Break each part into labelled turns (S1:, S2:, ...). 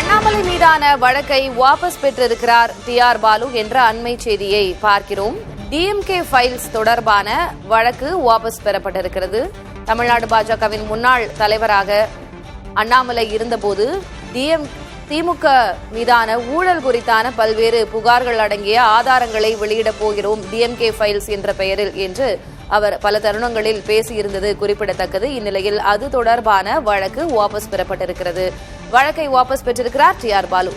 S1: அண்ணாமலை மீதான வழக்கை வாபஸ் பெற்றிருக்கிறார் டி.ஆர். பாலு என்ற அண்மை செய்தியை பார்க்கிறோம். டிஎம்கே ஃபைல்ஸ் தொடர்பான வழக்கு வாபஸ் பெறப்பட்டிருக்கிறது. தமிழ்நாடு பாஜகவின் முன்னாள் தலைவராக அண்ணாமலை இருந்தபோது திமுக மீதான ஊழல் குறித்தான பல்வேறு புகார்கள் அடங்கிய ஆதாரங்களை வெளியிடப் போகிறோம் டிஎம்கே ஃபைல்ஸ் என்ற பெயரில் என்று அவர் பல தருணங்களில் பேசியிருந்தது குறிப்பிடத்தக்கது. இந்நிலையில் அது தொடர்பான வழக்கு வாபஸ் பெறப்பட்டிருக்கிறது. வழக்கை வாபஸ் பெற்றிருக்கிறார் டி.ஆர். பாலு.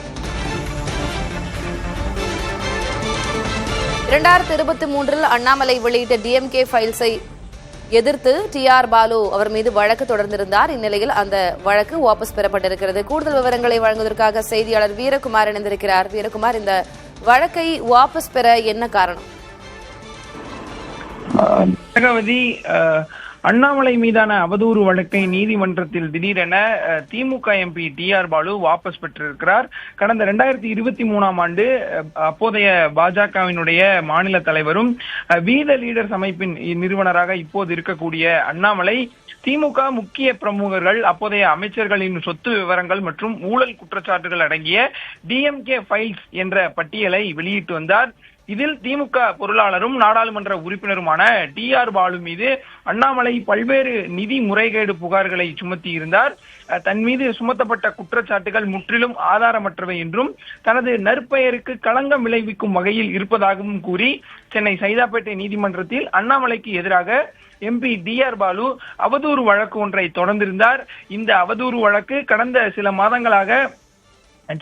S1: 2023 அண்ணாமலை வெளியிட்ட டிஎம்கே ஃபைல்ஸை எதிர்த்து டி.ஆர். பாலு அவர் மீது வழக்கு தொடர்ந்திருந்தார். இந்நிலையில் அந்த வழக்கு வாபஸ் பெறப்பட்டிருக்கிறது. கூடுதல் விவரங்களை வழங்குவதற்காக செய்தியாளர் வீரகுமார் இணைந்திருக்கிறார். வீரகுமார், இந்த வழக்கை வாபஸ் பெற என்ன காரணம்?
S2: அண்ணாமலை மீதான அவதூறு வழக்கை நீதிமன்றத்தில் திடீரென திமுக எம்பி டி.ஆர். பாலு வாபஸ் பெற்றிருக்கிறார். கடந்த 2023 ஆண்டு அப்போதைய பாஜகவினுடைய மாநில தலைவரும் வீத லீடர்ஸ் அமைப்பின் நிறுவனராக இப்போது இருக்கக்கூடிய அண்ணாமலை திமுக முக்கிய பிரமுகர்கள், அப்போதைய அமைச்சர்களின் சொத்து விவரங்கள் மற்றும் ஊழல் குற்றச்சாட்டுகள் அடங்கிய டிஎம்கே ஃபைல்ஸ் என்ற பட்டியலை வெளியிட்டு வந்தார். இதில் திமுக பொருளாளரும் நாடாளுமன்ற உறுப்பினருமான டி.ஆர். பாலு மீது அண்ணாமலை பல்வேறு நிதி முறைகேடு புகார்களை சுமத்தி இருந்தார். தன் மீது சுமத்தப்பட்ட குற்றச்சாட்டுகள் முற்றிலும் ஆதாரமற்றவை என்றும் தனது நற்பெயருக்கு களங்கம் விளைவிக்கும் வகையில் இருப்பதாகவும் கூறி சென்னை சைதாப்பேட்டை நீதிமன்றத்தில் அண்ணாமலைக்கு எதிராக எம்பி டி.ஆர். பாலு அவதூறு வழக்கு ஒன்றை தொடர்ந்திருந்தார். இந்த அவதூறு வழக்கு கடந்த சில மாதங்களாக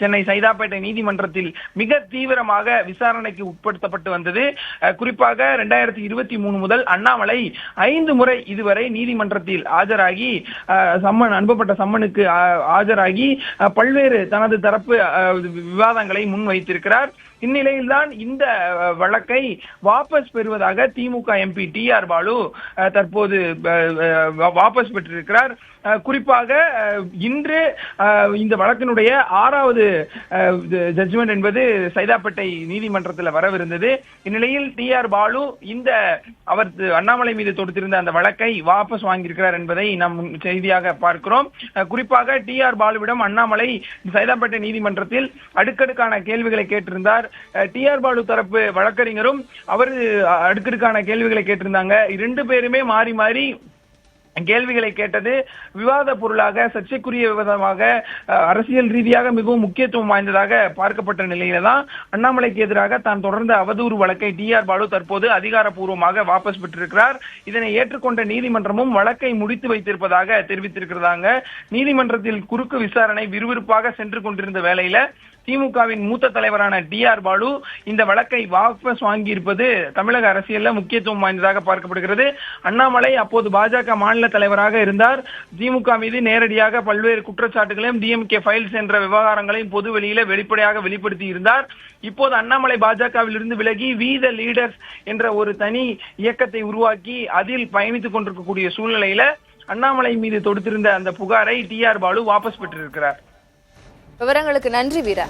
S2: சென்னை சைதாப்பேட்டை நீதிமன்றத்தில் மிக தீவிரமாக விசாரணைக்கு உட்படுத்தப்பட்டு வந்தது. குறிப்பாக 2023 முதல் அண்ணாமலை 5 முறை இதுவரை நீதிமன்றத்தில் ஆஜராகி அனுப்பப்பட்ட சம்மனுக்கு ஆஜராகி பல்வேறு தனது தரப்பு விவாதங்களை முன்வைத்திருக்கிறார். இந்நிலையில்தான் இந்த வழக்கை வாபஸ் பெறுவதாக திமுக எம்பி டி.ஆர். பாலு தற்போது வாபஸ் பெற்றிருக்கிறார். குறிப்பாக இன்று இந்த வழக்கினுடைய 6வது ஜட்ஜ்மெண்ட் என்பது சைதாப்பேட்டை நீதிமன்றத்தில் வரவிருந்தது. இந்நிலையில் டி.ஆர். பாலு அவர் அண்ணாமலை மீது தொடுத்திருந்த அந்த வழக்கை வாபஸ் வாங்கியிருக்கிறார் என்பதை நாம் செய்தியாக பார்க்கிறோம். குறிப்பாக டி.ஆர். பாலுவிடம் அண்ணாமலை சைதாப்பேட்டை நீதிமன்றத்தில் அடுக்கடுக்கான கேள்விகளை கேட்டிருந்தார். டி.ஆர். பாலு தரப்பு வழக்கறிஞரும் அவர் அடுக்கடுக்கான கேள்விகளை கேட்டிருந்தாங்க. 2 பேருமே மாறி மாறி கேள்விகளை கேட்டது விவாத பொருளாக, சர்ச்சைக்குரிய விவாதமாக, அரசியல் ரீதியாக மிகவும் முக்கியத்துவம் வாய்ந்ததாக பார்க்கப்பட்ட நிலையில தான் அண்ணாமலைக்கு எதிராக தான் தொடர்ந்த அவதூறு வழக்கை டி.ஆர். பாலு தற்போது அதிகாரப்பூர்வமாக வாபஸ் பெற்றிருக்கிறார். இதனை ஏற்றுக்கொண்ட நீதிமன்றமும் வழக்கை முடித்து வைத்திருப்பதாக தெரிவித்திருக்கிறதாங்க. நீதிமன்றத்தில் குறுக்கு விசாரணை விறுவிறுப்பாக சென்று கொண்டிருந்த வேளையில திமுகவின் மூத்த தலைவரான டி.ஆர். பாலு இந்த வழக்கை வாபஸ் வாங்கியிருப்பது தமிழக அரசியல்ல முக்கியத்துவம் வாய்ந்ததாக பார்க்கப்படுகிறது. அண்ணாமலை அப்போது பாஜக மாநில தலைவராக இருந்தார். திமுக மீது நேரடியாக பல்வேறு குற்றச்சாட்டுகளையும் டிஎம்கே ஃபைல்ஸ் என்ற விவகாரங்களையும் பொது வெளியில வெளிப்படையாக வெளிப்படுத்தி இருந்தார். இப்போது அண்ணாமலை பாஜகவில் இருந்து விலகி வீத லீடர்ஸ் என்ற ஒரு தனி இயக்கத்தை உருவாக்கி அதில் பயணித்துக் கொண்டிருக்கக்கூடிய சூழ்நிலையில அண்ணாமலை மீது தொடுத்திருந்த அந்த புகாரை டி.ஆர். பாலு வாபஸ் பெற்றிருக்கிறார்.
S1: விவரங்களுக்கு நன்றி வீரா.